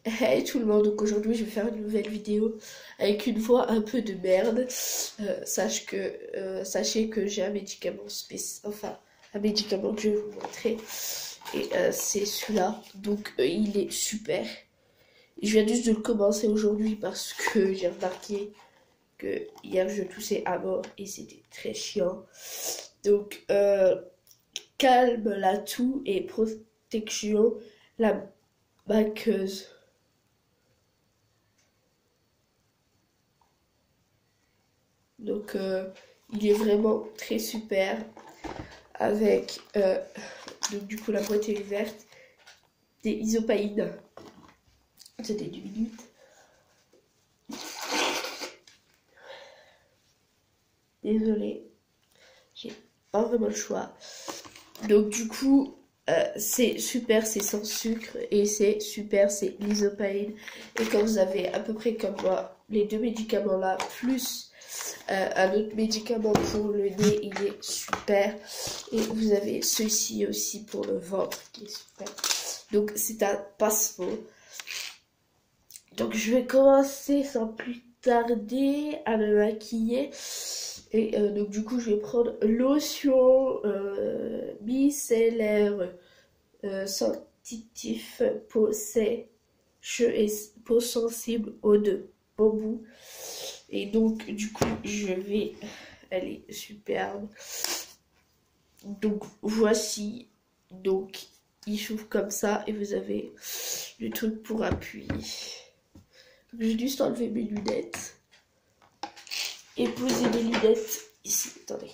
Hey tout le monde, donc aujourd'hui je vais faire une nouvelle vidéo avec une voix un peu de merde. Sachez que j'ai un médicament spécial, enfin un médicament que je vais vous montrer. Et c'est celui-là, donc il est super. Je viens juste de le commencer aujourd'hui parce que j'ai remarqué que hier je toussais à mort et c'était très chiant. Donc calme la toux et protection la muqueuse. Donc il est vraiment très super avec donc du coup la boîte est verte, des isopaïnes, c'était 2 minutes. Désolée, j'ai pas vraiment le choix. Donc du coup c'est super, c'est sans sucre et c'est super, c'est l'isopaïne. Et quand vous avez à peu près comme moi les deux médicaments là plus un autre médicament pour le nez, il est super. Et vous avez ceci aussi pour le ventre qui est super. Donc c'est un passe-mot. Donc je vais commencer sans plus tarder à me maquiller. Et donc du coup je vais prendre lotion micellaire sensitif peau sèche et peau sensible eau de bambou. Et donc du coup je vais, elle est superbe. Donc voici, donc il s'ouvre comme ça et vous avez le truc pour appuyer. J'ai juste enlevé mes lunettes et poser mes lunettes ici. Attendez,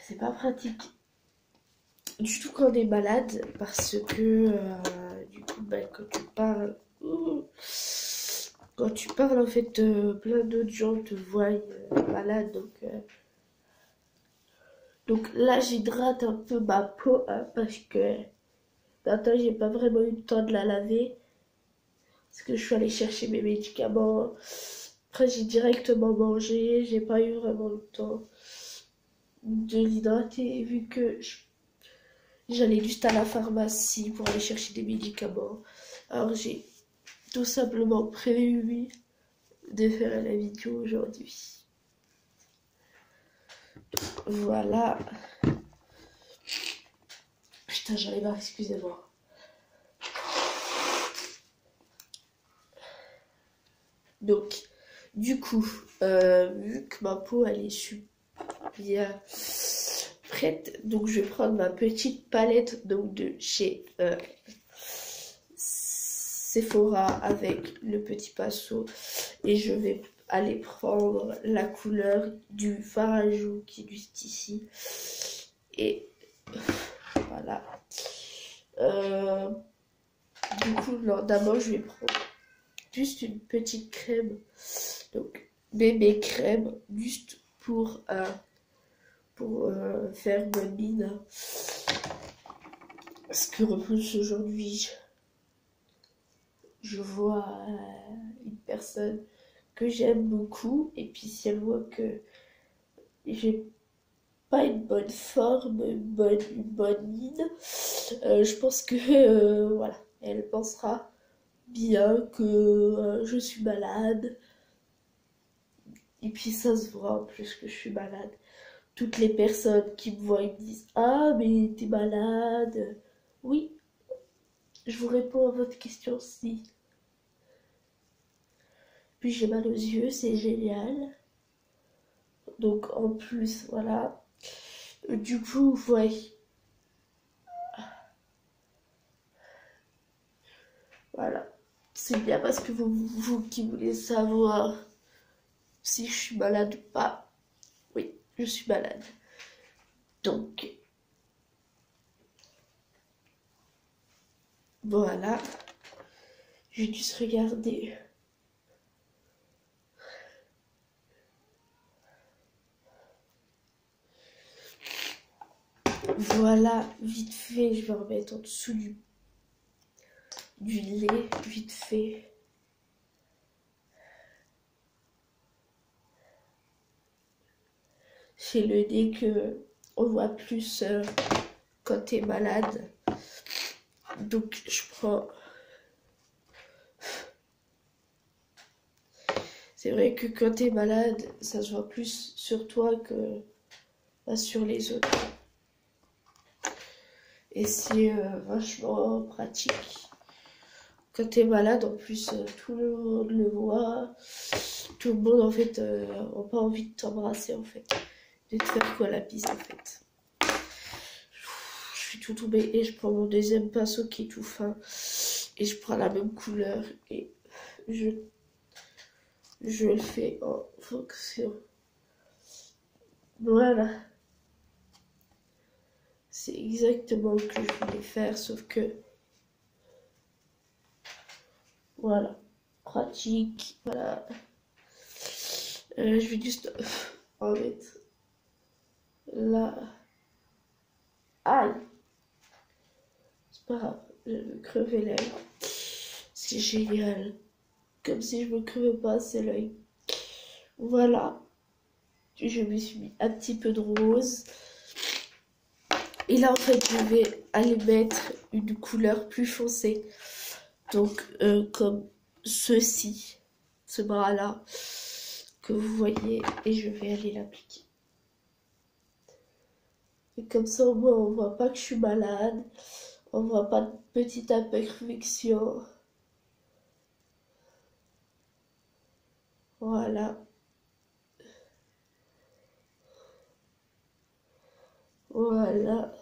c'est pas pratique du tout quand on est malade parce que du coup quand tu parles en fait plein d'autres gens te voient malade, donc là j'hydrate un peu ma peau parce que maintenant j'ai pas vraiment eu le temps de la laver parce que je suis allée chercher mes médicaments. Après j'ai directement mangé, j'ai pas eu vraiment le temps de l'hydrater vu que j'allais juste à la pharmacie pour aller chercher des médicaments. Alors j'ai tout simplement prévu de faire la vidéo aujourd'hui. Voilà. Putain, j'arrive à, excusez-moi. Donc, du coup, vu que ma peau elle est super bien prête, donc je vais prendre ma petite palette donc de chez Sephora avec le petit pinceau et je vais aller prendre la couleur du fard à joues qui est juste ici. Et voilà. Du coup, d'abord je vais prendre juste une petite crème, donc bébé crème, juste pour faire bonne mine. Parce que repousse aujourd'hui, je vois une personne que j'aime beaucoup, et puis si elle voit que j'ai pas une bonne forme, une bonne mine, je pense que voilà, elle pensera bien que je suis malade. Et puis ça se voit en plus que je suis malade. Toutes les personnes qui me voient, ils me disent « Ah, mais t'es malade ?» Oui, je vous réponds à votre question si. Puis j'ai mal aux yeux, c'est génial. Donc en plus, voilà. Du coup, ouais. Voilà. C'est bien parce que vous qui voulez savoir si je suis malade ou pas. Oui, je suis malade. Donc, voilà. J'ai dû se regarder. Voilà, vite fait, je vais remettre en dessous du lait, vite fait. C'est le nez que on voit plus quand t'es malade. Donc je prends... C'est vrai que quand t'es malade, ça se voit plus sur toi que pas sur les autres. Et c'est vachement pratique. Quand t'es malade, en plus, tout le monde le voit. Tout le monde, en fait, n'a pas envie de t'embrasser, en fait. De te faire quoi la bise, en fait. Je suis tout tombée et je prends mon deuxième pinceau qui est tout fin. Et je prends la même couleur et je le fais en fonction. Voilà. C'est exactement ce que je voulais faire, sauf que... Voilà. Pratique. Voilà. Je vais juste en mettre là. Aïe. C'est pas grave. Je vais me crever l'œil. C'est génial. Comme si je me crevais pas assez l'œil. Voilà. Je me suis mis un petit peu de rose. Et là, en fait, je vais aller mettre une couleur plus foncée. Donc, comme ceci. Ce bras-là. Que vous voyez. Et je vais aller l'appliquer. Et comme ça, au moins, on voit pas que je suis malade. On voit pas de petite imperfection. Voilà. Voilà.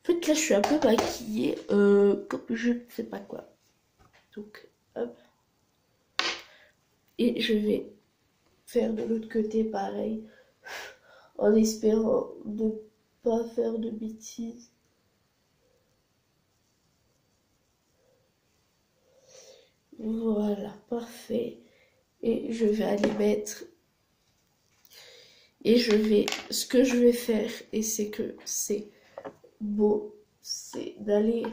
En fait, là, je suis un peu maquillée, comme je ne sais pas quoi. Donc, hop. Et je vais faire de l'autre côté pareil, en espérant ne pas faire de bêtises. Voilà, parfait. Et je vais aller mettre... Et je vais... Ce que je vais faire, et c'est que c'est beau, c'est d'aller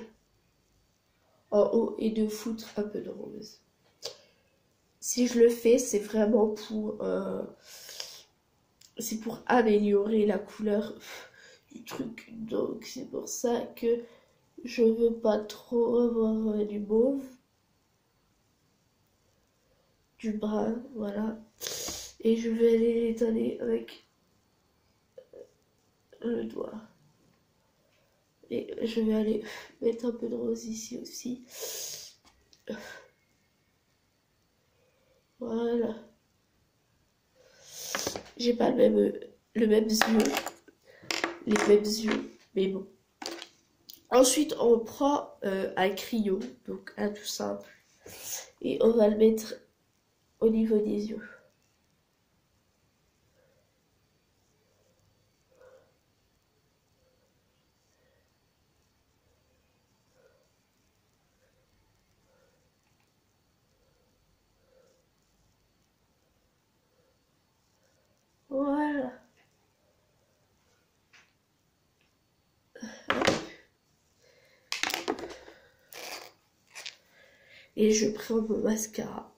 en haut et de foutre un peu de rose. Si je le fais, c'est vraiment pour... c'est pour améliorer la couleur du truc. Donc c'est pour ça que je veux pas trop avoir du mauve. Du brun, voilà. Et je vais aller l'étaler avec le doigt. Et je vais aller mettre un peu de rose ici aussi. Voilà. J'ai pas les mêmes yeux, mais bon. Ensuite, on prend un crayon, donc un tout simple, et on va le mettre au niveau des yeux. Voilà. Et je prends mon mascara.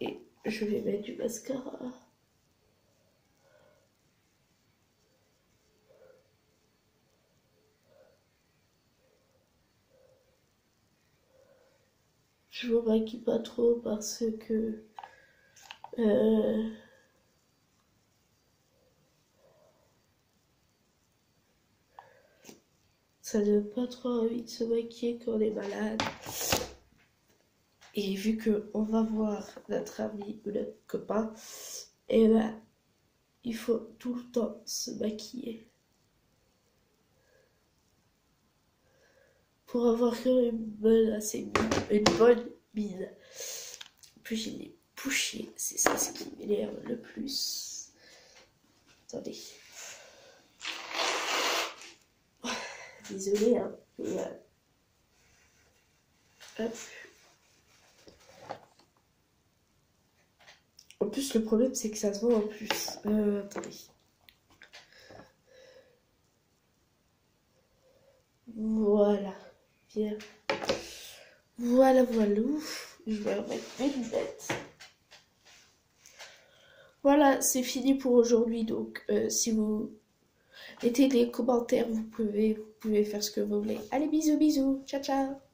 Et je vais mettre du mascara. Je me maquille pas trop parce que ça donne pas trop envie de se maquiller quand on est malade. Et vu qu'on va voir notre ami ou notre copain, et ben il faut tout le temps se maquiller. Pour avoir une bonne mine. En plus j'ai les bouchées, c'est ça ce qui m'énerve le plus. Attendez. Désolée, hein. Hop. En plus, le problème, c'est que ça se voit en plus. Attendez. Voilà. Bien. Voilà, voilà. Je vais remettre mes lunettes. Voilà, c'est fini pour aujourd'hui. Donc, si vous mettez des commentaires, vous pouvez faire ce que vous voulez. Allez, bisous, bisous. Ciao, ciao.